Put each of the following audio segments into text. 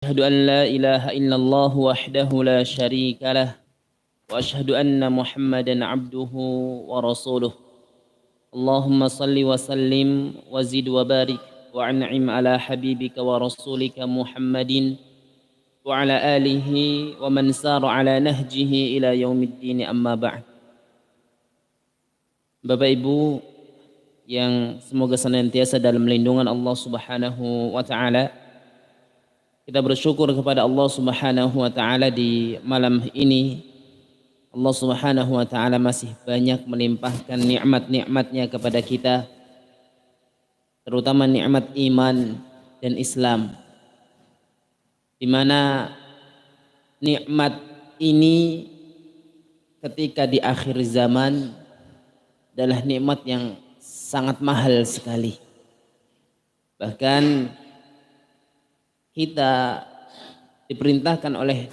أشهد أن لا إله إلا الله وحده لا شريك له وأشهد أن محمدا عبده ورسوله اللهم صل وسلم وزد وبارك وأنعم على حبيبك ورسولك محمد وعلى آله ومن سار على نهجه إلى يوم الدين أما بعد. Bapak Ibu yang semoga senantiasa dalam lindungan Allah Subhanahu wa taala. Kita bersyukur kepada Allah Subhanahu wa taala di malam ini. Allah Subhanahu wa taala masih banyak melimpahkan nikmat-nikmatnya kepada kita, terutama nikmat iman dan Islam. Di mana nikmat ini ketika di akhir zaman adalah nikmat yang sangat mahal sekali. Bahkan kita diperintahkan oleh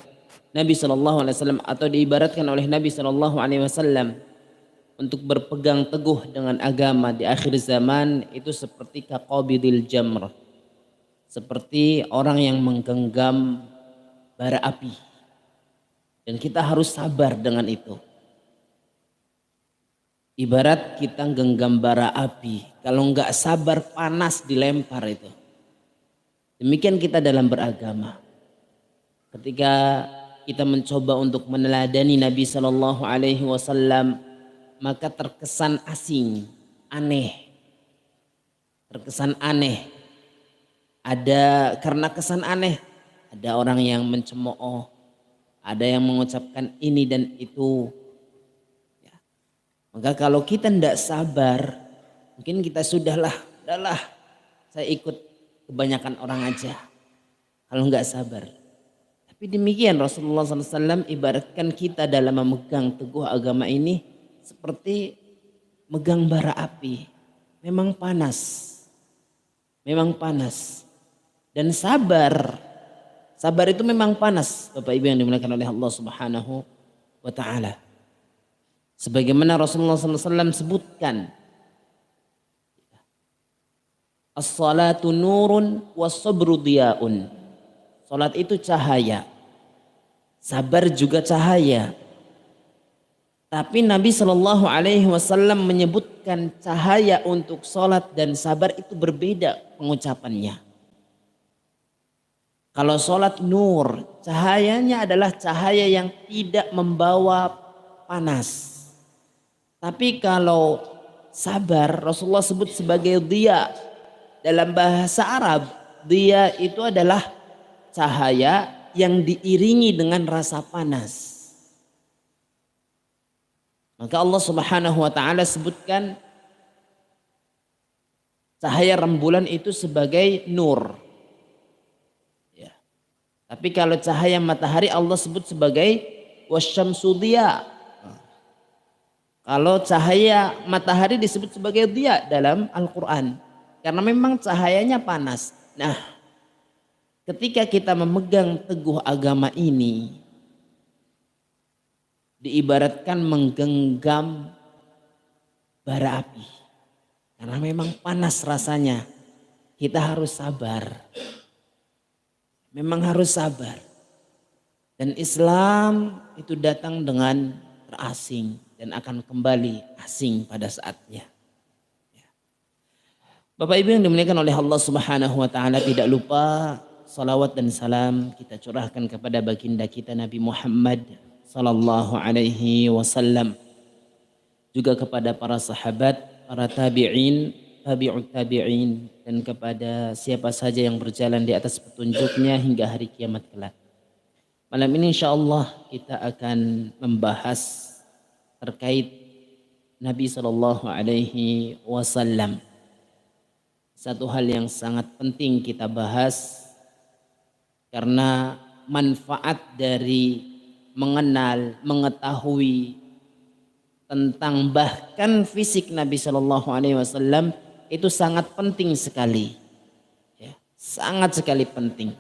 Nabi SAW atau diibaratkan oleh Nabi SAW untuk berpegang teguh dengan agama di akhir zaman itu seperti kaqabidil jamr, seperti orang yang menggenggam bara api, dan kita harus sabar dengan itu. Ibarat kita genggam bara api, kalau nggak sabar panas dilempar itu. Demikian kita dalam beragama. Ketika kita mencoba untuk meneladani Nabi Shallallahu Alaihi Wasallam, maka terkesan asing, aneh, terkesan aneh. Karena kesan aneh, ada orang yang mencemooh, ada yang mengucapkan ini dan itu. Ya. Maka kalau kita tidak sabar, mungkin kita udahlah, saya ikut kebanyakan orang aja kalau nggak sabar. Tapi demikian Rasulullah SAW ibaratkan kita dalam memegang teguh agama ini seperti megang bara api. Memang panas dan sabar itu memang panas, Bapak Ibu yang dimuliakan oleh Allah Subhanahu wa taala. Sebagaimana Rasulullah SAW sebutkan, as-salatu nurun was-sabru diyaun. Salat itu cahaya, sabar juga cahaya. Tapi Nabi Shallallahu Alaihi Wasallam menyebutkan cahaya untuk salat dan sabar itu berbeda pengucapannya. Kalau salat nur, cahayanya adalah cahaya yang tidak membawa panas. Tapi kalau sabar, Rasulullah sebut sebagai diya. Dalam bahasa Arab, dia itu adalah cahaya yang diiringi dengan rasa panas. Maka Allah Subhanahu wa taala sebutkan cahaya rembulan itu sebagai nur. Ya. Tapi kalau cahaya matahari Allah sebut sebagai wasyamsu diya. Kalau cahaya matahari disebut sebagai diya dalam Al-Quran. Karena memang cahayanya panas. Nah, ketika kita memegang teguh agama ini, diibaratkan menggenggam bara api. Karena memang panas rasanya. Kita harus sabar. Memang harus sabar. Dan Islam itu datang dengan terasing dan akan kembali asing pada saatnya. Bapak Ibu yang dimuliakan oleh Allah Subhanahu wa taala, tidak lupa salawat dan salam kita curahkan kepada baginda kita Nabi Muhammad sallallahu alaihi wasallam. Juga kepada para sahabat, para tabi'in, tabi'ut tabi'in, dan kepada siapa saja yang berjalan di atas petunjuknya hingga hari kiamat kelak. Malam ini insyaallah kita akan membahas terkait Nabi sallallahu alaihi wasallam. Satu hal yang sangat penting kita bahas karena manfaat dari mengenal, mengetahui tentang bahkan fisik Nabi Shallallahu Alaihi Wasallam itu sangat penting sekali, ya, sangat sekali penting.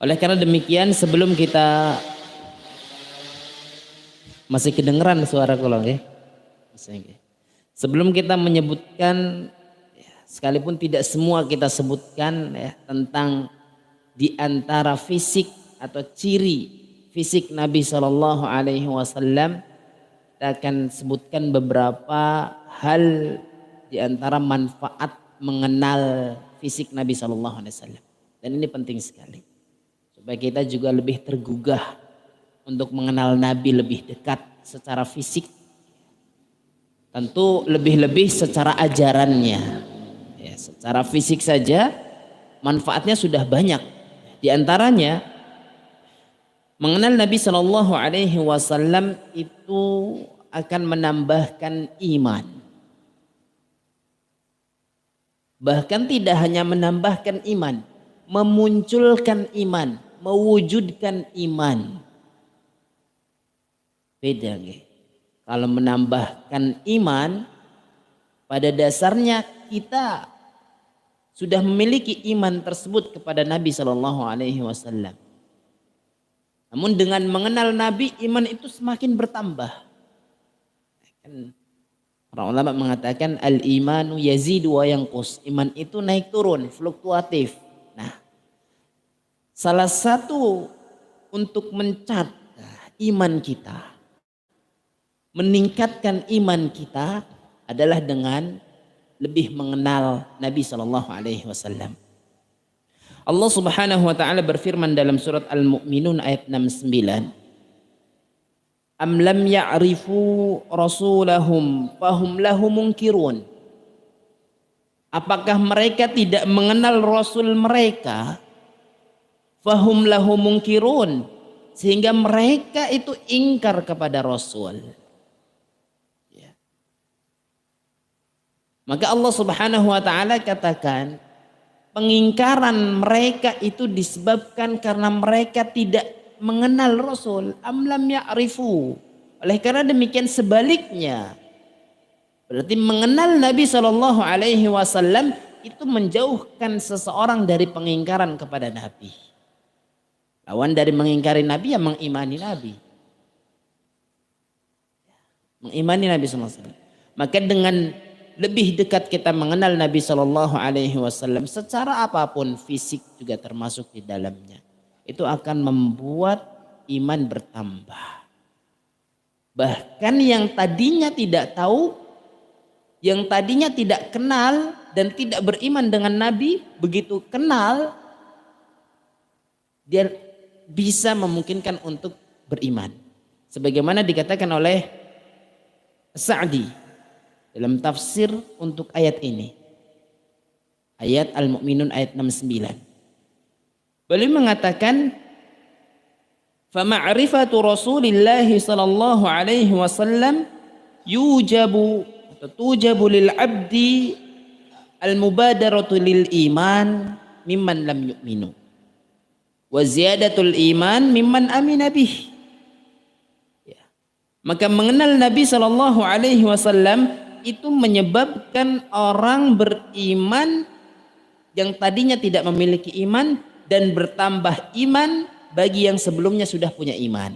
Oleh karena demikian, sebelum kita masih kedengeran suara kolong ya, sebelum kita menyebutkan, sekalipun tidak semua kita sebutkan ya, tentang di antara fisik atau ciri fisik Nabi Shallallahu Alaihi Wasallam, kita akan sebutkan beberapa hal di antara manfaat mengenal fisik Nabi Shallallahu Alaihi Wasallam. Dan ini penting sekali supaya kita juga lebih tergugah untuk mengenal Nabi lebih dekat secara fisik. Tentu lebih-lebih secara ajarannya. Ya, secara fisik saja manfaatnya sudah banyak. Di antaranya mengenal Nabi Shallallahu Alaihi Wasallam itu akan menambahkan iman. Bahkan tidak hanya menambahkan iman, memunculkan iman, mewujudkan iman. Beda nggih. Kalau menambahkan iman, pada dasarnya kita sudah memiliki iman tersebut kepada Nabi Shallallahu Alaihi Wasallam. Namun dengan mengenal Nabi, iman itu semakin bertambah. Para ulama mengatakan al-imanu yazidu wa yanqus. Iman itu naik turun, fluktuatif. Nah, salah satu untuk mencatat iman kita, meningkatkan iman kita adalah dengan lebih mengenal Nabi Shallallahu Alaihi Wasallam. Allah Subhanahu wa taala berfirman dalam surat Al-Mu'minun ayat 69. Am lam ya'rifu rasulahum fahum lahu munkirun. Apakah mereka tidak mengenal rasul mereka? Fahum lahu munkirun, sehingga mereka itu ingkar kepada rasul. Ya. Maka Allah Subhanahu wa taala katakan pengingkaran mereka itu disebabkan karena mereka tidak mengenal Rasul. Amlam ya'rifu. Oleh karena demikian sebaliknya, berarti mengenal Nabi Shallallahu Alaihi Wasallam itu menjauhkan seseorang dari pengingkaran kepada Nabi. Lawan dari mengingkari Nabi ya mengimani Nabi. Mengimani Nabi Sallallahu Alaihi Wasallam. Maka dengan lebih dekat kita mengenal Nabi Shallallahu Alaihi Wasallam, secara apapun fisik juga termasuk di dalamnya, itu akan membuat iman bertambah. Bahkan yang tadinya tidak tahu, yang tadinya tidak kenal dan tidak beriman dengan Nabi, begitu kenal, dia bisa memungkinkan untuk beriman. Sebagaimana dikatakan oleh Sa'di dalam tafsir untuk ayat ini. Ayat Al-Mu'minun ayat 69. Beliau mengatakan, "Fama'rifatu Rasulillah sallallahu alaihi wasallam yujabu atau tujabu lil 'abdi al-mubadaratu lil iman mimman lam yu'minu wa ziyadatul iman mimman amina bih." Ya. Maka mengenal Nabi sallallahu alaihi wasallam itu menyebabkan orang beriman yang tadinya tidak memiliki iman dan bertambah iman bagi yang sebelumnya sudah punya iman.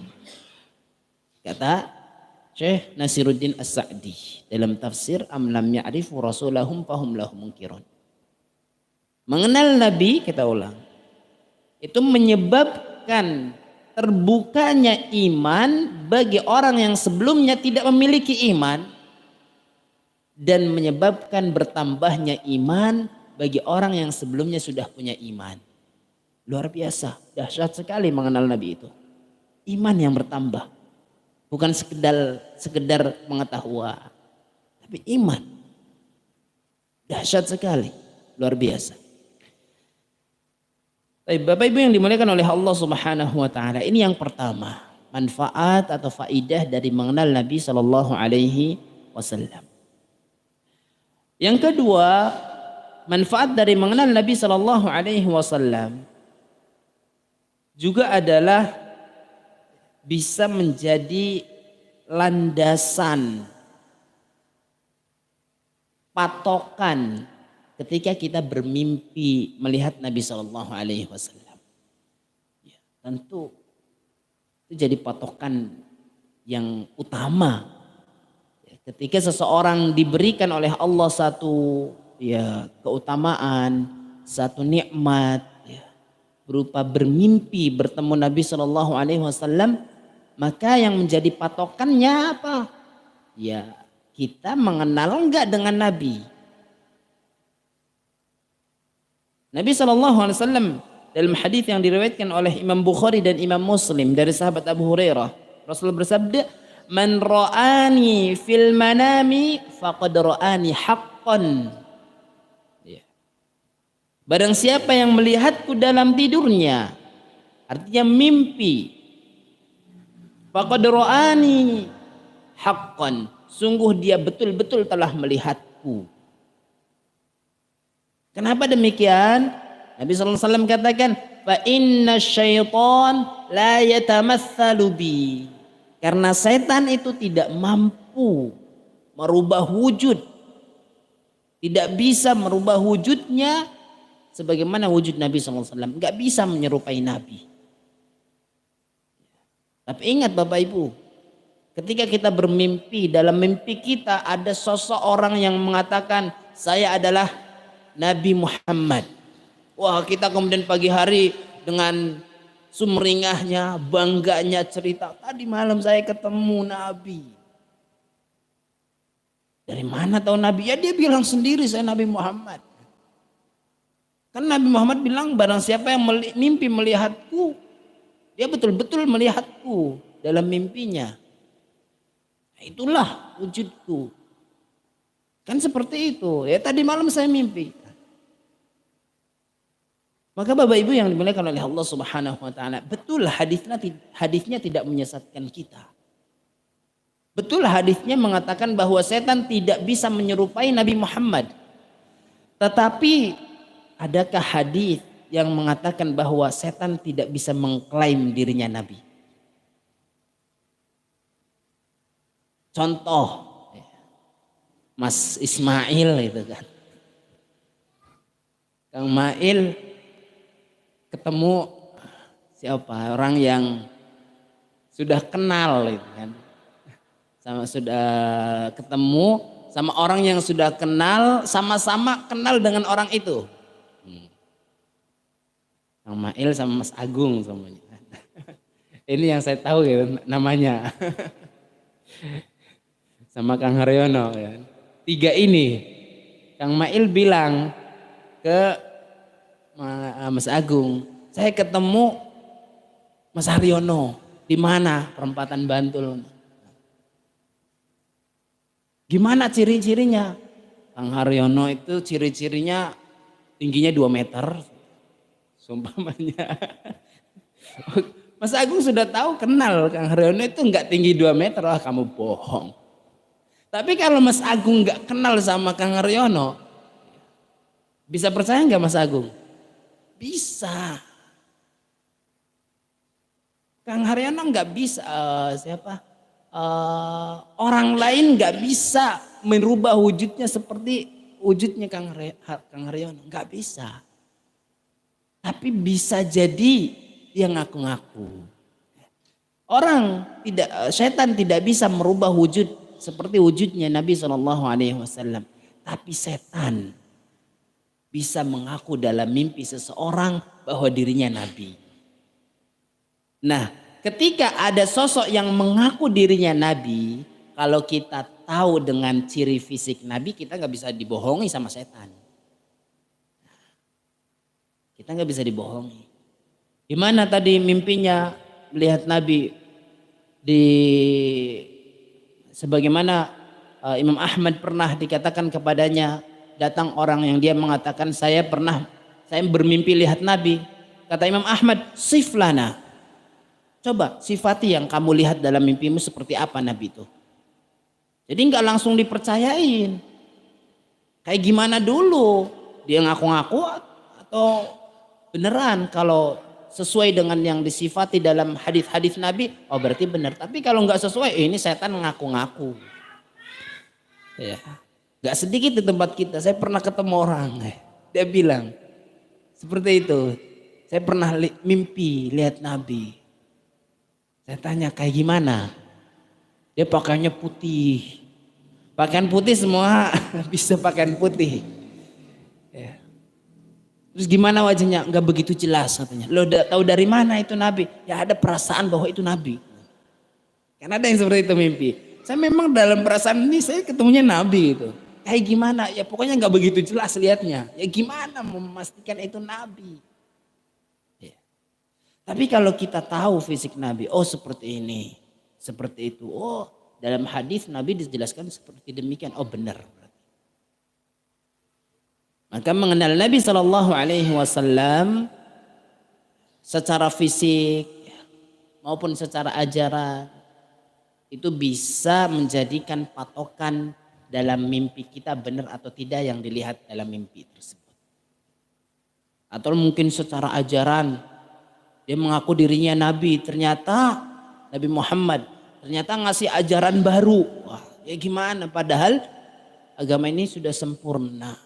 Kata Syekh Nasiruddin As-Sa'di dalam tafsir Am lam ya'rifu rasulahum fahum lahu munkirun. Mengenal Nabi, kita ulang, itu menyebabkan terbukanya iman bagi orang yang sebelumnya tidak memiliki iman dan menyebabkan bertambahnya iman bagi orang yang sebelumnya sudah punya iman. Luar biasa, dahsyat sekali mengenal Nabi itu. Iman yang bertambah. Bukan sekedar pengetahuan, tapi iman. Dahsyat sekali, luar biasa. Bapak Ibu yang dimuliakan oleh Allah Subhanahu wa taala, ini yang pertama, manfaat atau faidah dari mengenal Nabi sallallahu alaihi wasallam. Yang kedua, manfaat dari mengenal Nabi sallallahu alaihi wasallam juga adalah bisa menjadi landasan, patokan ketika kita bermimpi melihat Nabi Shallallahu Alaihi Wasallam. Ya, tentu itu jadi patokan yang utama. Ya, ketika seseorang diberikan oleh Allah satu keutamaan, satu nikmat, berupa bermimpi bertemu Nabi Shallallahu Alaihi Wasallam, maka yang menjadi patokannya apa? Ya, kita mengenal enggak dengan Nabi. Nabi Shallallahu Alaihi Wasallam dalam hadis yang diriwayatkan oleh Imam Bukhari dan Imam Muslim dari sahabat Abu Hurairah, Rasul bersabda, "Man ra'ani fil manami faqad ra'ani haqqan." Ya. Barang siapa yang melihatku dalam tidurnya, artinya mimpi, faqad ra'ani haqqan, sungguh dia betul-betul telah melihatku. Kenapa demikian? Nabi SAW katakan, fa inna syaitan la yatamatsalu bi. Karena setan itu tidak mampu merubah wujud. Tidak bisa merubah wujudnya sebagaimana wujud Nabi SAW. Enggak bisa menyerupai Nabi. Tapi ingat Bapak Ibu, ketika kita bermimpi, dalam mimpi kita ada sosok orang yang mengatakan, saya adalah Nabi Muhammad. Wah, kita kemudian pagi hari dengan sumringahnya, bangganya cerita, tadi malam saya ketemu Nabi. Dari mana tahu Nabi? Ya dia bilang sendiri saya Nabi Muhammad. Kan Nabi Muhammad bilang barang siapa yang mimpi melihatku, dia betul-betul melihatku dalam mimpinya. Itulah wujudku. Kan seperti itu. Ya tadi malam saya mimpi. Maka Bapak Ibu yang dimuliakan oleh Allah Subhanahu wa taala, betul hadisnya tidak menyesatkan kita. Betul hadisnya mengatakan bahwa setan tidak bisa menyerupai Nabi Muhammad. Tetapi adakah hadis yang mengatakan bahwa setan tidak bisa mengklaim dirinya Nabi? Contoh Mas Ismail itu kan. Kang Mail ketemu siapa orang yang sudah kenal gitu kan, sudah ketemu sama orang yang sudah kenal, sama-sama kenal dengan orang itu. Kang Mail sama Mas Agung semuanya. Ini yang saya tahu gitu namanya. Sama Kang Haryono ya. Tiga ini Kang Mail bilang ke Mas Agung, saya ketemu Mas Haryono di mana? Perempatan Bantul. Gimana ciri-cirinya? Kang Haryono itu ciri-cirinya tingginya 2 meter. Sumpamanya. Mas Agung sudah tahu kenal Kang Haryono itu enggak tinggi 2 meter. Wah kamu bohong. Tapi kalau Mas Agung enggak kenal sama Kang Haryono, bisa percaya enggak Mas Agung? Bisa. Kang Haryono nggak bisa orang lain nggak bisa merubah wujudnya seperti wujudnya Kang Haryono, nggak bisa. Tapi bisa jadi dia ngaku-ngaku. Setan tidak bisa merubah wujud seperti wujudnya Nabi Shallallahu Alaihi Wasallam. Tapi setan bisa mengaku dalam mimpi seseorang bahwa dirinya Nabi. Nah, ketika ada sosok yang mengaku dirinya Nabi, kalau kita tahu dengan ciri fisik Nabi, kita nggak bisa dibohongi sama setan. Kita nggak bisa dibohongi. Gimana tadi mimpinya melihat Nabi sebagaimana Imam Ahmad pernah dikatakan kepadanya, datang orang yang dia mengatakan saya bermimpi lihat Nabi. Kata Imam Ahmad, siflana. Coba sifati yang kamu lihat dalam mimpimu seperti apa Nabi itu. Jadi nggak langsung dipercayain. Kayak gimana dulu? Dia ngaku-ngaku atau beneran? Kalau sesuai dengan yang disifati dalam hadis-hadis Nabi, oh berarti benar. Tapi kalau nggak sesuai, ini setan ngaku-ngaku. Ya. Gak sedikit di tempat kita, saya pernah ketemu orang, dia bilang seperti itu, saya pernah mimpi lihat Nabi. Saya tanya kayak gimana? Dia pakaiannya putih, pakaian putih semua bisa pakaian putih. Ya. Terus gimana wajahnya? Enggak begitu jelas katanya. Lo tahu dari mana itu Nabi? Ya ada perasaan bahwa itu Nabi. Karena ada yang seperti itu mimpi. Saya memang dalam perasaan ini saya ketemunya Nabi itu. Kayak gimana? Ya pokoknya nggak begitu jelas lihatnya. Ya gimana memastikan itu Nabi? Ya. Tapi kalau kita tahu fisik Nabi, oh seperti ini, seperti itu. Oh dalam hadis Nabi dijelaskan seperti demikian. Oh benar. Maka mengenal Nabi Shallallahu Alaihi Wasallam secara fisik maupun secara ajaran itu bisa menjadikan patokan dalam mimpi kita benar atau tidak yang dilihat dalam mimpi tersebut. Atau mungkin secara ajaran dia mengaku dirinya Nabi, ternyata Nabi Muhammad ternyata ngasih ajaran baru. Wah, ya gimana? Padahal agama ini sudah sempurna.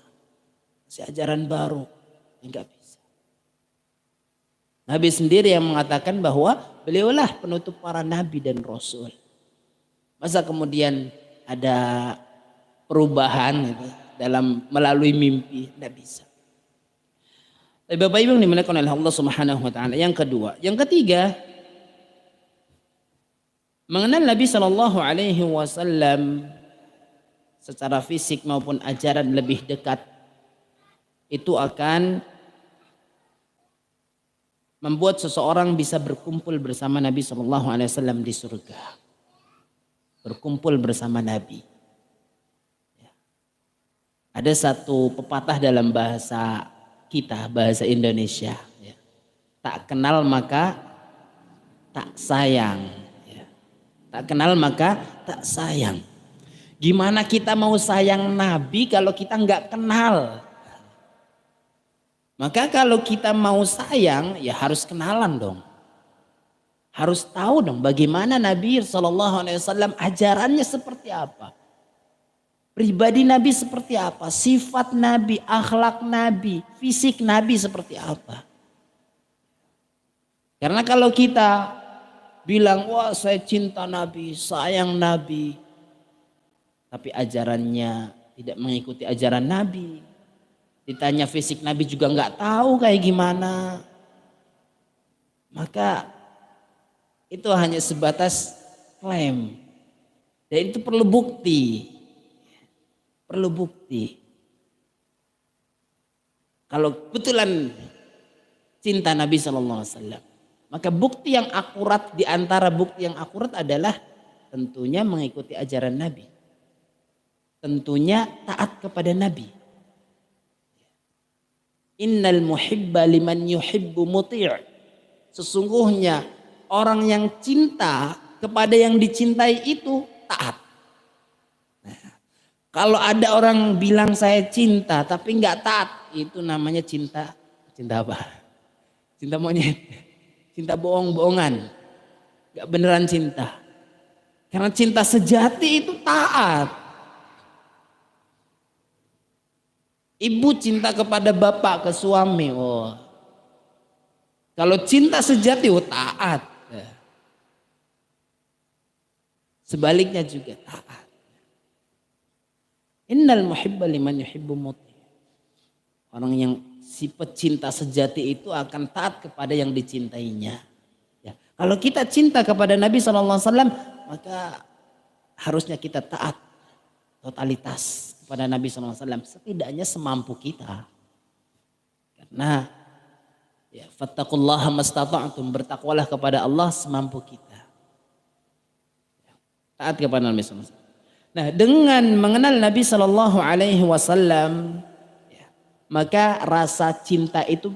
Ngasih ajaran baru, enggak bisa. Nabi sendiri yang mengatakan bahwa beliaulah penutup para nabi dan rasul. Masa kemudian ada perubahan gitu, dalam melalui mimpi? Tidak bisa. Tapi Bapak Ibu yang dimuliakan oleh Allah Subhanahu wa taala. Yang kedua, yang ketiga, mengenal Nabi Shallallahu Alaihi Wasallam secara fisik maupun ajaran lebih dekat itu akan membuat seseorang bisa berkumpul bersama Nabi Shallallahu Alaihi Wasallam di surga. Berkumpul bersama Nabi. Ada satu pepatah dalam bahasa kita, bahasa Indonesia. Tak kenal maka tak sayang. Tak kenal maka tak sayang. Gimana kita mau sayang Nabi kalau kita nggak kenal? Maka kalau kita mau sayang ya harus kenalan dong. Harus tahu dong bagaimana Nabi Shallallahu Alaihi Wasallam ajarannya seperti apa. Pribadi Nabi seperti apa. Sifat Nabi, akhlak Nabi, fisik Nabi seperti apa. Karena kalau kita bilang wah saya cinta Nabi, sayang Nabi. Tapi ajarannya tidak mengikuti ajaran Nabi. Ditanya fisik Nabi juga nggak tahu kayak gimana. Maka itu hanya sebatas klaim. Dan itu perlu bukti. Perlu bukti. Kalau kebetulan cinta Nabi Sallallahu Alaihi Wasallam, maka bukti yang akurat di antara bukti yang akurat adalah tentunya mengikuti ajaran Nabi. Tentunya taat kepada Nabi. Innal muhibba liman yuhibbu muti'. Sesungguhnya orang yang cinta kepada yang dicintai itu taat. Nah, kalau ada orang bilang saya cinta tapi nggak taat, itu namanya cinta apa? Cinta monyet, cinta bohong-bohongan, nggak beneran cinta. Karena cinta sejati itu taat. Ibu cinta kepada bapak, ke suami, oh. Kalau cinta sejati, oh taat. Sebaliknya juga taat. Innal muhibba liman yuhibbu muti'. Orang yang sifat cinta sejati itu akan taat kepada yang dicintainya. Ya. Kalau kita cinta kepada Nabi SAW, maka harusnya kita taat totalitas kepada Nabi SAW. Setidaknya semampu kita. Karena ya, fattaqullaha mastata'tum, bertakwalah kepada Allah semampu kita. Taat kepada Nabi SAW. Nah, dengan mengenal Nabi Shallallahu Alaihi Wasallam, ya, maka rasa cinta itu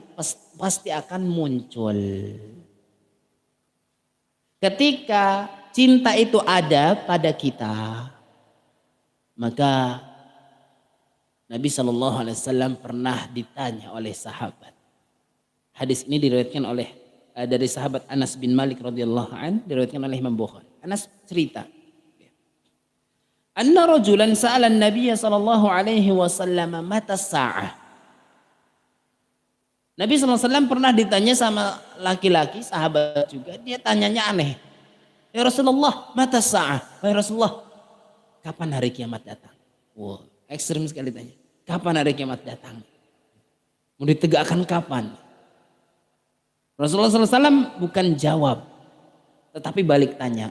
pasti akan muncul. Ketika cinta itu ada pada kita, maka Nabi Shallallahu Alaihi Wasallam pernah ditanya oleh sahabat. Hadis ini diriwayatkan oleh dari sahabat Anas bin Malik radhiyallahu an, diriwayatkan oleh Imam Bukhari. Anas cerita, anna rajulan sa'ala an-nabiy sallallahu alaihi wasallam mata sa'ah. Nabi sallallahu alaihi wasallam pernah ditanya sama laki-laki sahabat juga, dia tanyanya aneh. Ya Rasulullah, mata sa'ah? Ya Rasulullah, kapan hari kiamat datang? Wow, ekstrim sekali tanya. Kapan hari kiamat datang? Mau ditegakkan kapan? Rasulullah SAW bukan jawab, tetapi balik tanya,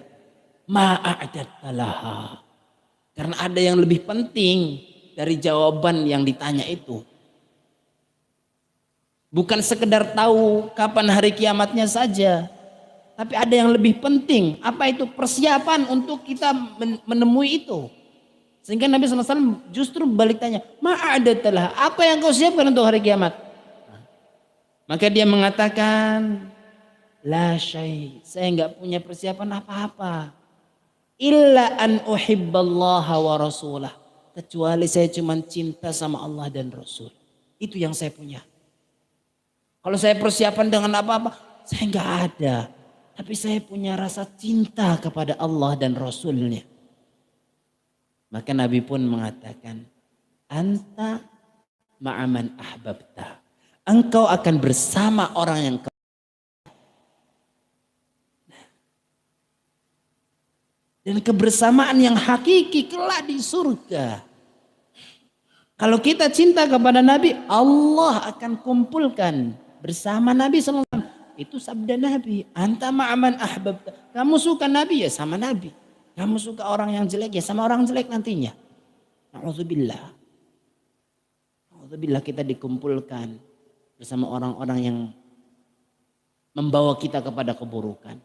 ma'a'adatta laha. Karena ada yang lebih penting dari jawaban yang ditanya itu. Bukan sekedar tahu kapan hari kiamatnya saja, tapi ada yang lebih penting. Apa itu? Persiapan untuk kita menemui itu. Sehingga Nabi SAW justru balik tanya, ma'adatta laha, apa yang kau siapkan untuk hari kiamat? Maka dia mengatakan, la syai, saya enggak punya persiapan apa-apa. Illa an uhibballaha wa rasulah, kecuali saya cuma cinta sama Allah dan Rasul. Itu yang saya punya. Kalau saya persiapan dengan apa-apa, saya enggak ada. Tapi saya punya rasa cinta kepada Allah dan Rasulnya. Maka Nabi pun mengatakan, anta ma'aman ahbabta. Engkau akan bersama orang yang dan kebersamaan yang hakiki kelak di surga. Kalau kita cinta kepada Nabi, Allah akan kumpulkan bersama Nabi SAW. Itu sabda Nabi. Anta ma'aman ahbabta. Kamu suka Nabi ya sama Nabi. Kamu suka orang yang jelek ya sama orang jelek nantinya. Na'udzubillah. Na'udzubillah, kita dikumpulkan bersama orang-orang yang membawa kita kepada keburukan.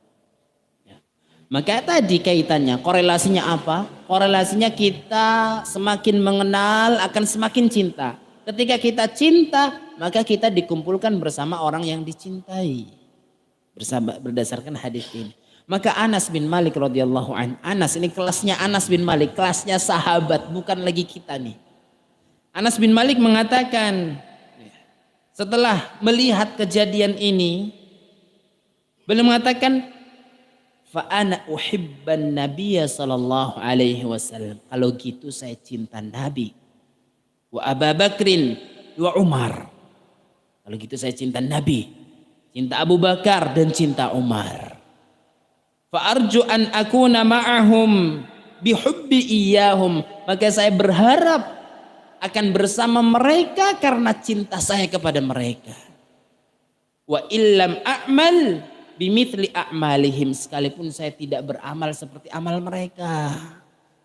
Ya. Maka tadi kaitannya, korelasinya apa? Korelasinya kita semakin mengenal akan semakin cinta. Ketika kita cinta, maka kita dikumpulkan bersama orang yang dicintai. Berdasarkan hadis ini. Maka Anas bin Malik radhiyallahu an, Anas ini kelasnya Anas bin Malik, kelasnya sahabat, bukan lagi kita nih. Anas bin Malik mengatakan, setelah melihat kejadian ini, beliau mengatakan, fa ana uhibban nabiyya sallallahu alaihi wasallam. Kalau gitu saya cinta Nabi. Wa Abu Bakrin wa Umar. Kalau gitu saya cinta Nabi, cinta Abu Bakar dan cinta Umar. Fa'arju an akuna ma'ahum bihubbi iyahum. Maka saya berharap akan bersama mereka karena cinta saya kepada mereka. Wa illam a'mal bimithli a'malihim. Sekalipun saya tidak beramal seperti amal mereka,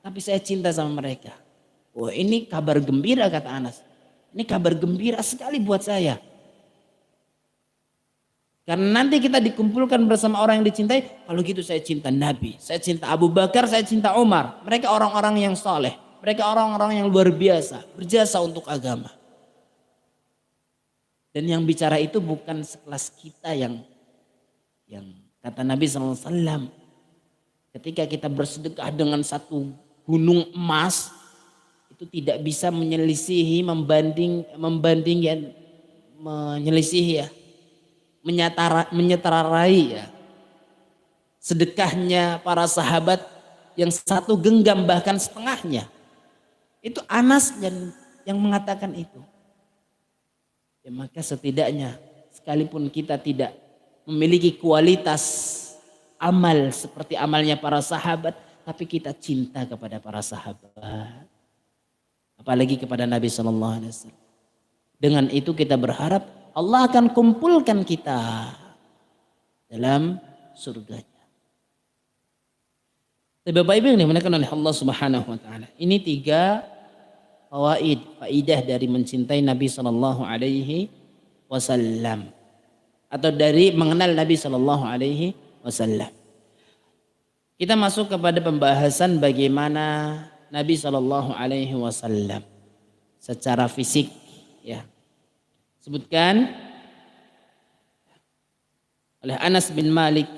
tapi saya cinta sama mereka. Wah, ini kabar gembira, kata Anas. Ini kabar gembira sekali buat saya. Karena nanti kita dikumpulkan bersama orang yang dicintai. Kalau gitu saya cinta Nabi, saya cinta Abu Bakar, saya cinta Umar. Mereka orang-orang yang soleh. Mereka orang-orang yang luar biasa, berjasa untuk agama. Dan yang bicara itu bukan sekelas kita yang kata Nabi SAW. Ketika kita bersedekah dengan satu gunung emas, itu tidak bisa menyelisihi, menyetararai ya sedekahnya para sahabat yang satu genggam bahkan setengahnya. Itu Anas yang mengatakan itu. Ya, maka setidaknya sekalipun kita tidak memiliki kualitas amal seperti amalnya para sahabat, tapi kita cinta kepada para sahabat. Apalagi kepada Nabi SAW. Dengan itu kita berharap Allah akan kumpulkan kita dalam surganya. Bapak Ibu yang dimuliakan oleh Allah Subhanahu wa taala. Ini 3 faidah dari mencintai Nabi sallallahu alaihi wasallam atau dari mengenal Nabi sallallahu alaihi wasallam. Kita masuk kepada pembahasan bagaimana Nabi sallallahu alaihi wasallam secara fisik ya. Sebutkan oleh Anas bin Malik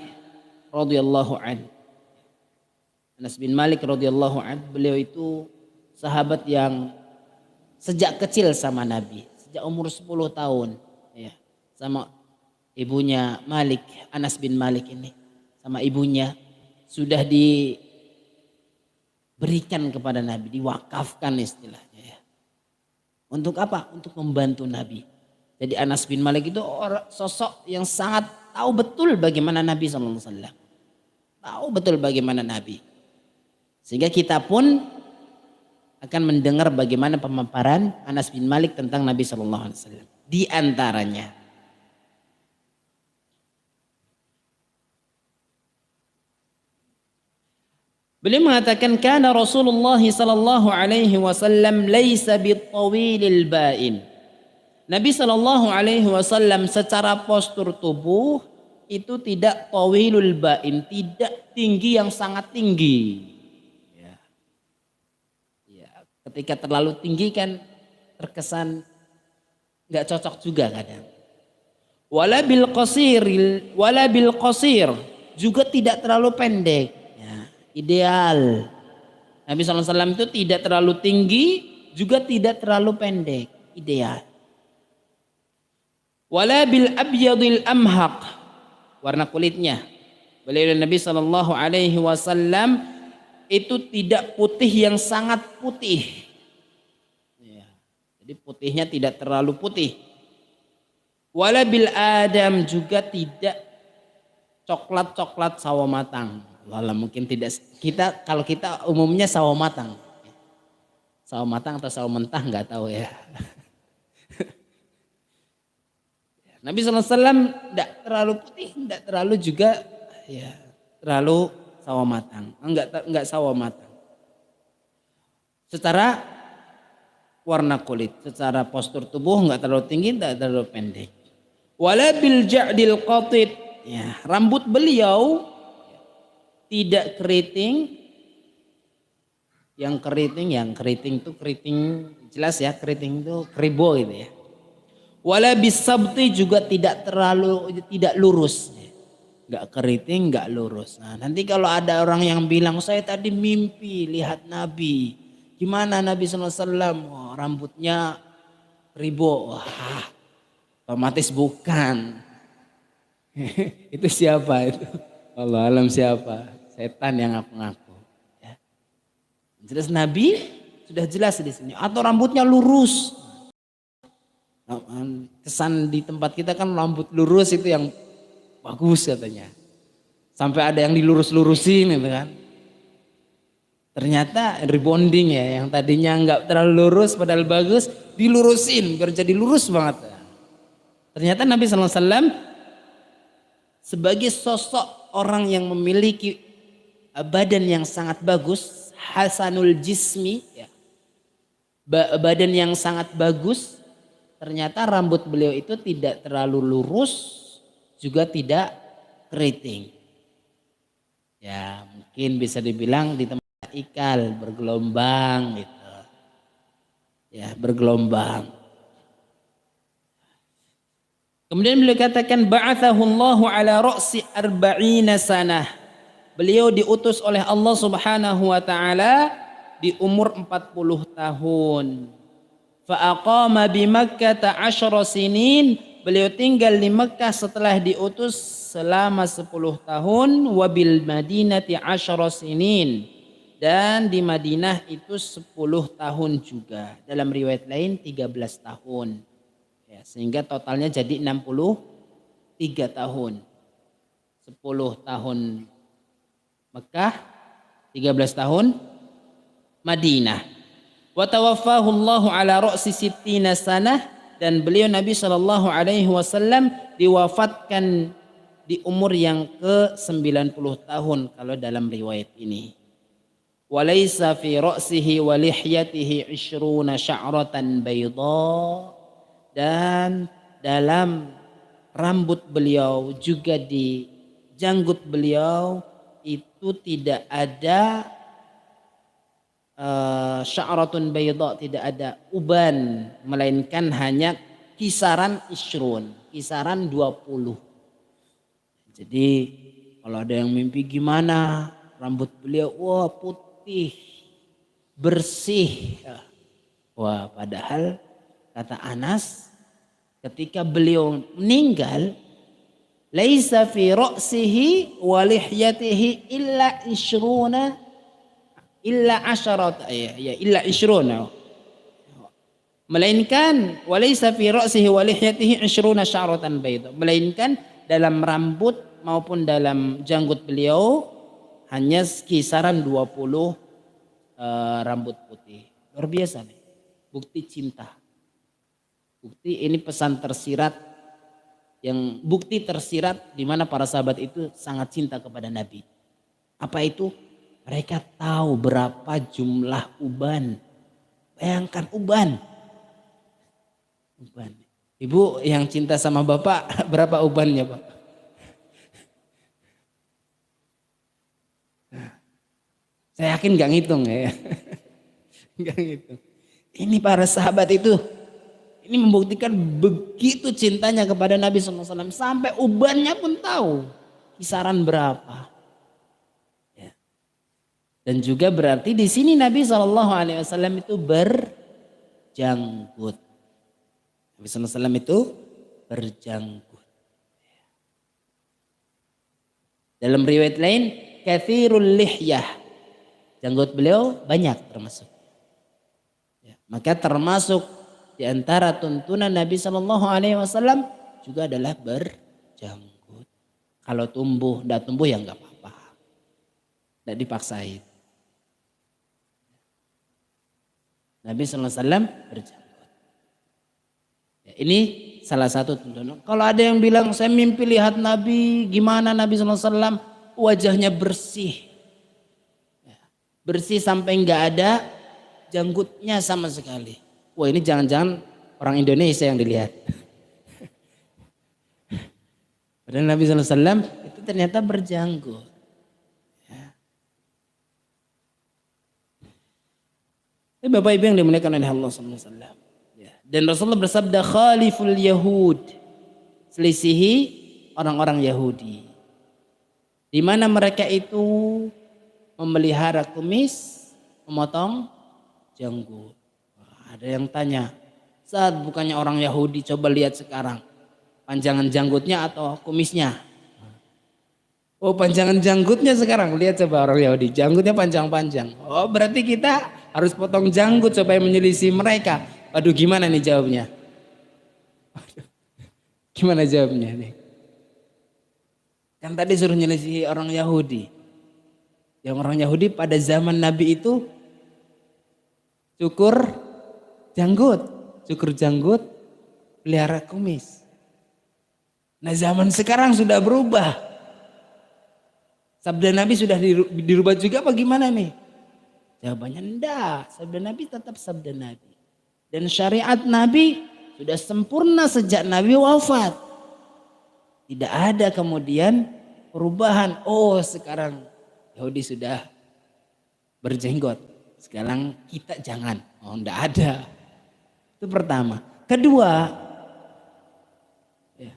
radhiyallahu an. Anas bin Malik radhiyallahu an, beliau itu sahabat yang sejak kecil sama Nabi, sejak umur 10 tahun ya. Sama ibunya Malik, Anas bin Malik ini sama ibunya sudah diberikan kepada Nabi, diwakafkan istilahnya ya. Untuk apa? Untuk membantu Nabi. Jadi Anas bin Malik itu orang sosok yang sangat tahu betul bagaimana Nabi SAW. Tahu betul bagaimana Nabi. Sehingga kita pun akan mendengar bagaimana pemaparan Anas bin Malik tentang Nabi SAW. Di antaranya, beliau mengatakan kana Rasulullah sallallahu alaihi wasallam laisa bitawilil ba'in. Nabi sallallahu alaihi wasallam secara postur tubuh itu tidak tawilul ba'in, tidak tinggi yang sangat tinggi. Ya. Ya, ketika terlalu tinggi kan terkesan nggak cocok juga kadang. Wala bil qasir juga tidak terlalu pendek. Ya, ideal. Nabi SAW itu tidak terlalu tinggi juga tidak terlalu pendek. Ideal. Wala bil abyadil amhaq, warna kulitnya. Beliau Nabi Shallallahu Alaihi Wasallam itu tidak putih yang sangat putih. Ya, jadi putihnya tidak terlalu putih. Wala bil adam juga tidak coklat sawo matang. Walau mungkin tidak, kalau kita umumnya sawo matang. Sawo matang atau sawo mentah nggak tahu ya. Nabi SAW tidak terlalu putih, tidak terlalu juga ya terlalu sawo matang, enggak sawo matang. Secara warna kulit, secara postur tubuh enggak terlalu tinggi, enggak terlalu pendek. Wala bil ja'dil qatid, ya, rambut beliau tidak keriting. Yang keriting itu keriting jelas ya, keriting itu keribo gitu ya. Wala bisabti juga tidak lurus. Enggak keriting, enggak lurus. Nah, nanti kalau ada orang yang bilang saya tadi mimpi lihat Nabi. Gimana Nabi SAW? Oh, rambutnya ribo. Wah, otomatis bukan. Itu siapa itu? Allah alam siapa? Setan yang ngaku-ngaku. Ya. Jelas Nabi sudah jelas di sini. Atau rambutnya lurus. Kesan di tempat kita kan rambut lurus itu yang bagus katanya. Sampai ada yang dilurus-lurusin gitu kan. Ternyata rebonding ya, yang tadinya nggak terlalu lurus padahal bagus, dilurusin biar jadi lurus banget. Ternyata Nabi SAW sebagai sosok orang yang memiliki badan yang sangat bagus, hasanul jismi, ya, badan yang sangat bagus. Ternyata rambut beliau itu tidak terlalu lurus, juga tidak keriting. Ya mungkin bisa dibilang di tempat ikal, bergelombang gitu. Ya bergelombang. Kemudian beliau katakan ba'athahullahu ala ra'si arba'ina sanah. Beliau diutus oleh Allah Subhanahu wa taala di umur 40 tahun. Fa'aqama bi Makkah 10 sinin, beliau tinggal di Mekah setelah diutus selama 10 tahun, wabil Madinati 10 sinin, dan di Madinah itu 10 tahun juga. Dalam riwayat lain 13 tahun. Ya, sehingga totalnya jadi 63 tahun. 10 tahun Mekah, 13 tahun Madinah. Wa tawaffahu Allahu ala ra'si sittina sanah, dan beliau Nabi sallallahu alaihi wasallam diwafatkan di umur yang ke-90 tahun kalau dalam riwayat ini. Wa laisa fi ra'sihi wa lihyatihi 20 sya'ratan bayda, dan dalam rambut beliau juga di janggut beliau itu tidak ada sya'ratun bayda, tidak ada uban, melainkan hanya kisaran isrun, kisaran 20. Jadi kalau ada yang mimpi gimana rambut beliau, wah putih bersih. Wah padahal kata Anas ketika beliau meninggal, laisa fi ra'sihi wa lihyatihi illa isruna illa asyarat, illa isyruna, melainkan walaysa fi ra'sihi wa lihyatihi 20 sya'ratan bayda, melainkan dalam rambut maupun dalam janggut beliau hanya kisaran 20 rambut putih. Luar biasa nih, bukti cinta. Bukti ini pesan tersirat, yang bukti tersirat di mana para sahabat itu sangat cinta kepada Nabi. Apa itu? Mereka tahu berapa jumlah uban. Bayangkan uban. Ibu yang cinta sama bapak, berapa ubannya, Pak? Saya yakin gak ngitung ya. Gak ngitung. Ini para sahabat itu, ini membuktikan begitu cintanya kepada Nabi SAW. Sampai ubannya pun tahu kisaran berapa. Ya. Dan juga berarti di sini Nabi SAW itu berjanggut. Nabi SAW itu berjanggut. Dalam riwayat lain, kathirul lihyah. Janggut beliau banyak termasuk. Ya, maka termasuk di antara tuntunan Nabi SAW juga adalah berjanggut. Kalau tumbuh, tidak tumbuh ya nggak apa-apa. Tidak dipaksain. Nabi SAW berjanggut. Ya, ini salah satu tuntunan. Kalau ada yang bilang saya mimpi lihat Nabi, gimana Nabi SAW wajahnya bersih. Bersih sampai nggak ada janggutnya sama sekali. Wah, ini jangan-jangan orang Indonesia yang dilihat. Padahal Nabi SAW itu ternyata berjanggut. Ya. Bapak Ibu yang dimuliakan oleh Allah SAW. Ya. Dan Rasulullah bersabda, khaliful Yahud. Selisihi orang-orang Yahudi. Di mana mereka itu memelihara kumis, memotong janggut. Ada yang tanya, saat bukannya orang Yahudi, coba lihat sekarang. Panjangan janggutnya atau kumisnya? Oh, panjangan janggutnya sekarang. Lihat coba orang Yahudi, janggutnya panjang-panjang. Oh, berarti kita harus potong janggut supaya menyelisih mereka. Waduh, gimana nih jawabnya? Gimana jawabnya nih? Kan tadi suruh menyelisih orang Yahudi. Yang orang Yahudi pada zaman Nabi itu cukur janggut, pelihara kumis. Nah, zaman sekarang sudah berubah. Sabda Nabi sudah dirubah juga apa gimana nih? Jawabannya enggak, sabda Nabi tetap sabda Nabi. Dan syariat Nabi sudah sempurna sejak Nabi wafat. Tidak ada kemudian perubahan. Oh, sekarang Yahudi sudah berjenggot. Sekarang kita jangan. Oh, enggak ada. Itu pertama. Kedua, ya,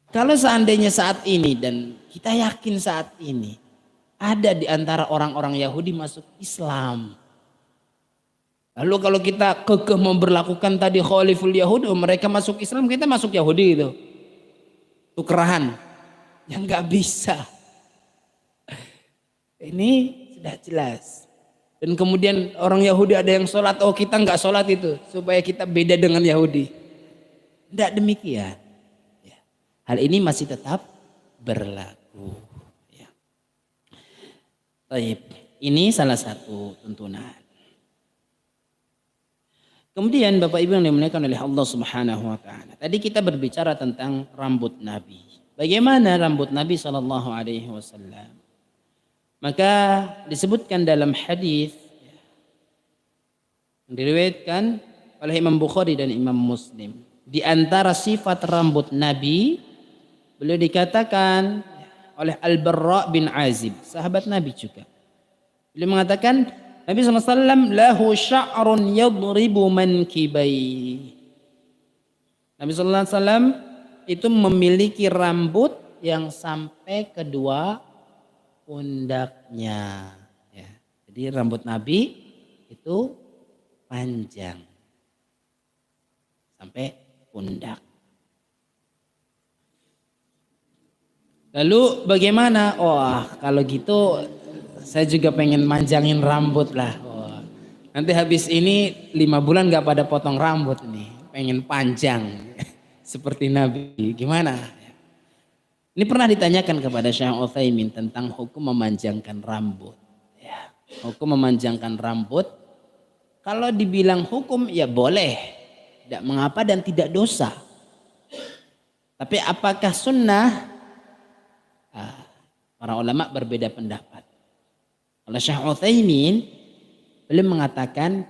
kalau seandainya saat ini dan kita yakin saat ini ada di antara orang-orang Yahudi masuk Islam. Lalu kalau kita kekeh memberlakukan tadi khaliful Yahud, mereka masuk Islam, kita masuk Yahudi itu. Tukerahan. Yang enggak bisa. Ini sudah jelas. Dan kemudian orang Yahudi ada yang sholat, oh kita nggak sholat itu supaya kita beda dengan Yahudi. Tidak demikian. Ya. Hal ini masih tetap berlaku. Ya. Baik, ini salah satu tuntunan. Kemudian Bapak Ibu yang dimuliakan oleh Allah Subhanahu wa taala. Tadi kita berbicara tentang rambut Nabi. Bagaimana rambut Nabi sallallahu alaihi wasallam? Maka disebutkan dalam hadis yang diriwayatkan oleh Imam Bukhari dan Imam Muslim. Di antara sifat rambut Nabi, beliau dikatakan oleh Al-Barra bin Azib, sahabat Nabi juga. Beliau mengatakan, Nabi SAW lahu sya'run yadribu mankibai. Nabi SAW itu memiliki rambut yang sampai kedua pundaknya. Ya. Jadi rambut Nabi itu panjang sampai pundak. Lalu bagaimana? Oh, kalau gitu saya juga pengen manjangin rambut lah. Oh, nanti habis ini 5 bulan gak pada potong rambut nih. Pengen panjang seperti Nabi. Gimana? Ini pernah ditanyakan kepada Syekh Utsaimin tentang hukum memanjangkan rambut. Ya, hukum memanjangkan rambut. Kalau dibilang hukum ya boleh. tidak mengapa dan tidak dosa. Tapi apakah sunnah? Para ulama berbeda pendapat. Kalau Syekh Utsaimin beliau mengatakan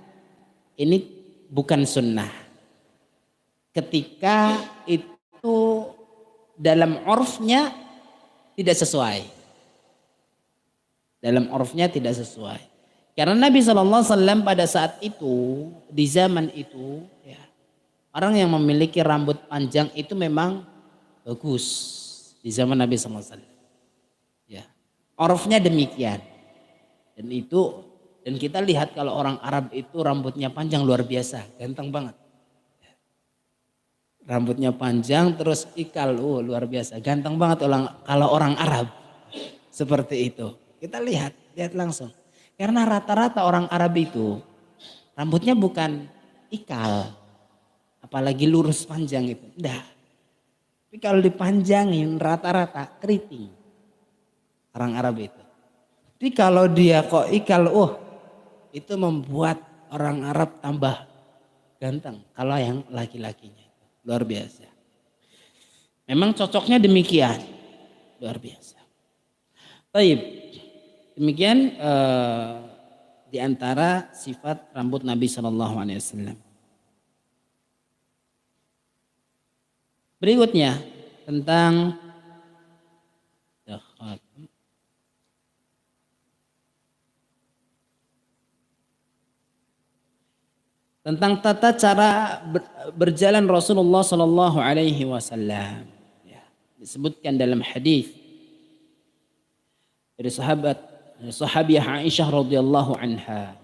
ini bukan sunnah. Ketika itu dalam urfnya tidak sesuai. Dalam urfnya tidak sesuai. Karena Nabi SAW pada saat itu, di zaman itu, ya, orang yang memiliki rambut panjang itu memang bagus di zaman Nabi SAW. Ya, urfnya demikian. Dan kita lihat kalau orang Arab itu rambutnya panjang luar biasa, ganteng banget. Rambutnya panjang terus ikal, luar biasa, ganteng banget kalau orang Arab seperti itu. Kita lihat langsung. Karena rata-rata orang Arab itu rambutnya bukan ikal, apalagi lurus panjang itu, enggak. Tapi kalau dipanjangin rata-rata keriting orang Arab itu. Jadi kalau dia kok ikal, itu membuat orang Arab tambah ganteng. Kalau yang laki-lakinya itu luar biasa. Memang cocoknya demikian, luar biasa. Baik, demikian di antara sifat rambut Nabi SAW. Berikutnya tentang tata cara berjalan Rasulullah Sallallahu Alaihi Wasallam. Ya, disebutkan dalam hadis dari sahabiah Aisyah radhiyallahu anha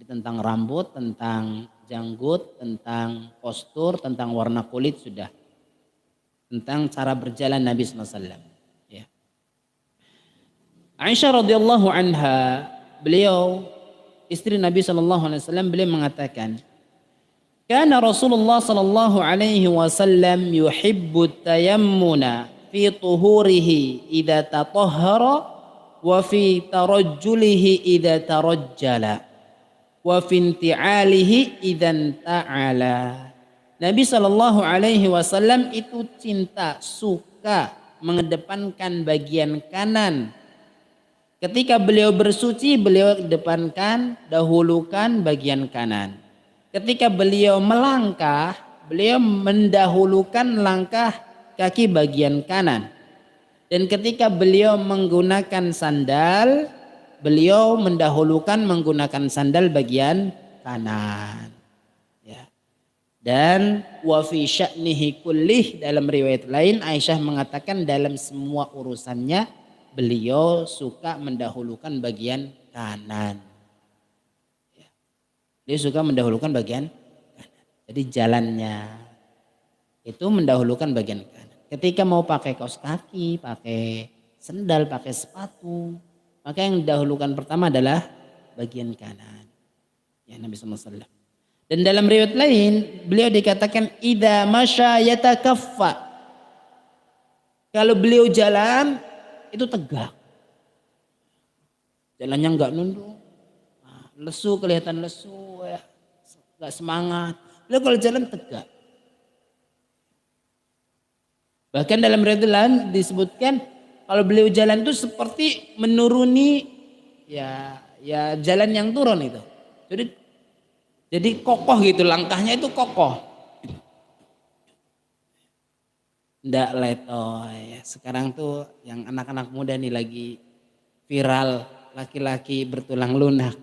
tentang rambut, tentang janggut, tentang postur, tentang warna kulit sudah, tentang cara berjalan Nabi SAW. Ya. Aisyah radhiyallahu anha, beliau istri Nabi SAW, beliau mengatakan, "Kana Rasulullah sallallahu alaihi wasallam yuhibbu tayammuna fi tuhurihi idza tatahhara wa fi tarajjulihi idza tarajjala wa fi inti'alihi idza ta'ala." Nabi sallallahu alaihi wasallam itu cinta, suka mengedepankan bagian kanan. Ketika beliau bersuci, beliau dahulukan bagian kanan. Ketika beliau melangkah, beliau mendahulukan langkah kaki bagian kanan. Dan ketika beliau menggunakan sandal, beliau mendahulukan menggunakan sandal bagian kanan. Ya. Dan wa fi sya'nihi kullih, dalam riwayat lain Aisyah mengatakan dalam semua urusannya beliau suka mendahulukan bagian kanan. Ya. Dia suka mendahulukan bagian kanan. Jadi jalannya itu mendahulukan bagian kanan. Ketika mau pakai kaos kaki, pakai sendal, pakai sepatu, maka yang didahulukan pertama adalah bagian kanan. Ya, Nabi SAW. Dan dalam riwayat lain beliau dikatakan idza masya yatakaffa. Kalau beliau jalan itu tegak. Jalannya enggak nunduk. Lesu, kelihatan lesu, ya. Enggak semangat. Beliau kalau jalan tegak. Bahkan dalam riwayat lain disebutkan kalau beliau jalan itu seperti menuruni ya jalan yang turun itu. Jadi kokoh gitu, langkahnya itu kokoh. Nggak letoy. Sekarang tuh yang anak-anak muda nih lagi viral, laki-laki bertulang lunak.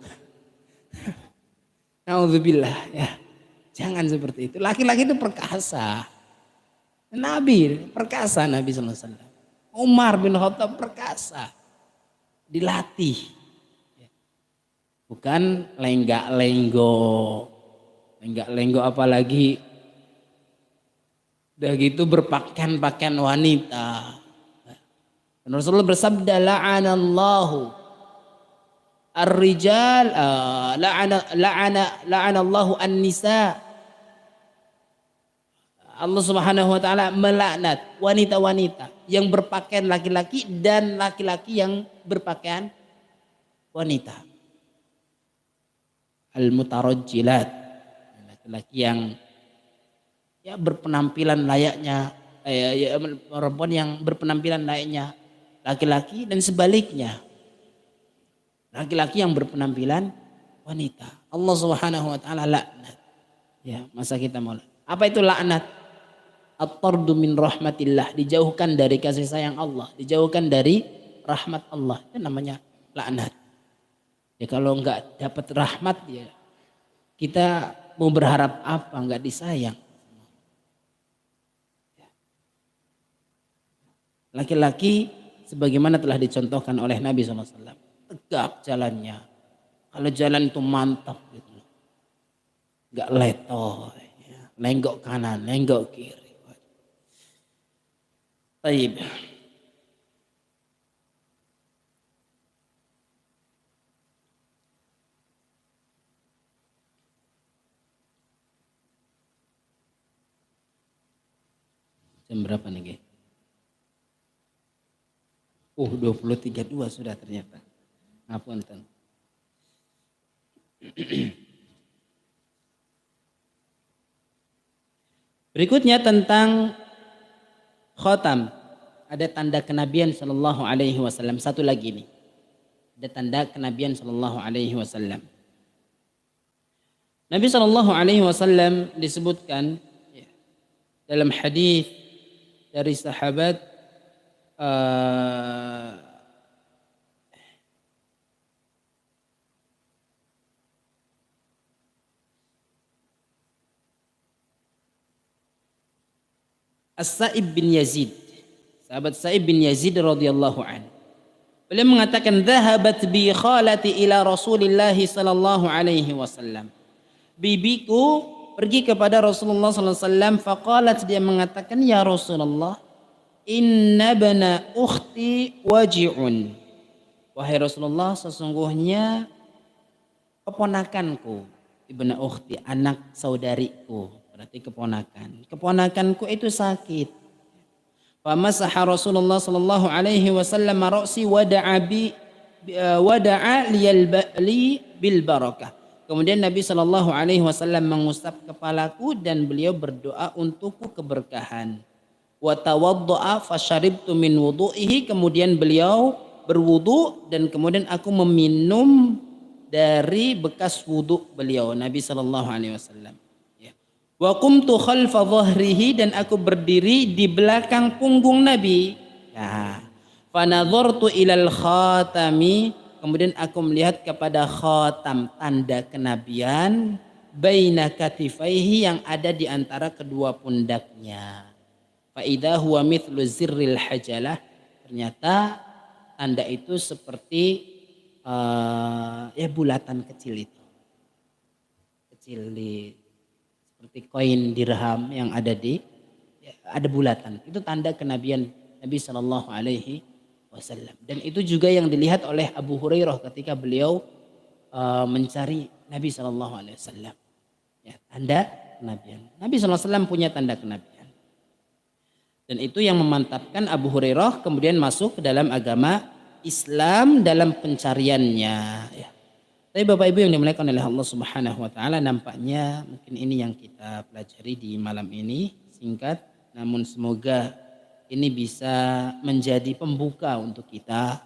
Nauzubillah ya. Jangan seperti itu. Laki-laki itu perkasa. Nabi perkasa, Nabi SAW. Umar bin Khattab perkasa. Dilatih. Bukan lenggak-lenggo. Lenggak-lenggo apalagi udah gitu berpakaian wanita. Dan Rasulullah bersabda, la'anallahu ar-rijal, la'anallahu an-nisa. Allah Subhanahu wa taala melaknat wanita-wanita yang berpakaian laki-laki dan laki-laki yang berpakaian wanita. Al-mutarajjilat, laki-laki yang ya berpenampilan layaknya perempuan yang berpenampilan layaknya laki-laki, dan sebaliknya laki-laki yang berpenampilan wanita. Allah Subhanahu wa taala laknat. Ya, masa kita mau. Apa itu laknat? At-tardu min rahmatillah, dijauhkan dari kasih sayang Allah, dijauhkan dari rahmat Allah. Itu namanya laknat. Ya kalau enggak dapat rahmat, ya kita mau berharap apa, enggak disayang. Laki-laki sebagaimana telah dicontohkan oleh Nabi SAW, tegap jalannya. Kalau jalan itu mantap gitu. Enggak letoy, ya. Lenggok kanan, lenggok kiri. Baik. Jam berapa nih, Ge? 23.2 sudah ternyata. Ngapunten. Berikutnya tentang khotam. Ada tanda kenabian sallallahu alaihi wasallam. Satu lagi nih. Ada tanda kenabian sallallahu alaihi wasallam. Nabi sallallahu alaihi wasallam disebutkan ya, dalam hadis dari sahabat As-Sa'ib bin Yazid. Sahabat Sa'ib bin Yazid radhiyallahu an. Beliau mengatakan, "Dhahabat bi khalati ila Rasulillah sallallahu alaihi wasallam." Bibiku pergi kepada Rasulullah sallallahu alaihi wasallam, faqalat, dia mengatakan, "Ya Rasulullah, inna bana ukhti waji'un." Wahai Rasulullah, sesungguhnya keponakanku, ibna ukhti, anak saudariku, berarti keponakan. Keponakanku itu sakit. Famasaha Rasulullah sallallahu alaihi wasallam ra'si wada'a li bil barakah. Kemudian Nabi sallallahu alaihi wasallam mengusap kepalaku dan beliau berdoa untukku keberkahan. Wa tawadda'a fasharibtu min wudu'ihi, kemudian beliau berwudu dan kemudian aku meminum dari bekas wudu beliau Nabi sallallahu alaihi wasallam. Wa qumtu khalfa dhahrihi, dan aku berdiri di belakang punggung Nabi. Ya. Fa nadhartu ilal khatami, kemudian aku melihat kepada khatam, tanda kenabian, baina katifaihi, yang ada di antara kedua pundaknya. Fa idza huwa mithlu zirril hajalah, ternyata tanda itu seperti bulatan kecil itu. Kecil seperti koin dirham yang ada ada bulatan. Itu tanda kenabian Nabi Shallallahu Alaihi Wasallam. Dan itu juga yang dilihat oleh Abu Hurairah ketika beliau mencari Nabi Shallallahu Alaihi Wasallam. Ya, tanda kenabian. Nabi Shallallahu Alaihi Wasallam punya tanda kenabian. Dan itu yang memantapkan Abu Hurairah kemudian masuk ke dalam agama Islam dalam pencariannya. Ya. Tapi Bapak Ibu yang dimuliakan oleh Allah Subhanahu wa taala, nampaknya mungkin ini yang kita pelajari di malam ini, singkat namun semoga ini bisa menjadi pembuka untuk kita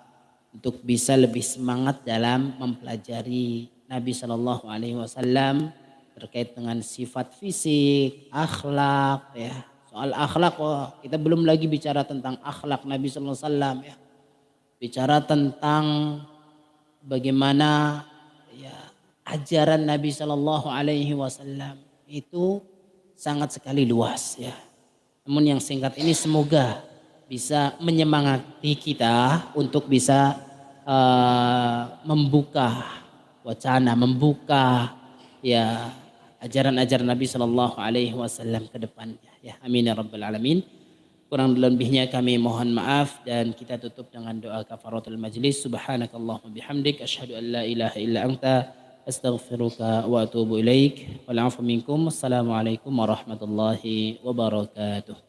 untuk bisa lebih semangat dalam mempelajari Nabi Shallallahu alaihi wasallam terkait dengan sifat fisik, akhlak ya. Soal akhlak, kita belum lagi bicara tentang akhlak Nabi Shallallahu alaihi wasallam ya. Bicara tentang bagaimana ajaran Nabi Shallallahu Alaihi Wasallam itu sangat sekali luas ya. Namun yang singkat ini semoga bisa menyemangati kita untuk bisa membuka wacana, membuka ya ajaran-ajaran Nabi Shallallahu Alaihi Wasallam ke depannya. Ya, amin ya rabbal alamin. Kurang lebihnya kami mohon maaf dan kita tutup dengan doa kafaratul majlis. Subhanakallahumma bihamdik asyhadu an la ilaha illa anta astaghfiruka wa atubu ilaik. Wal 'afwu minkum. Wassalamualaikum warahmatullahi wabarakatuh.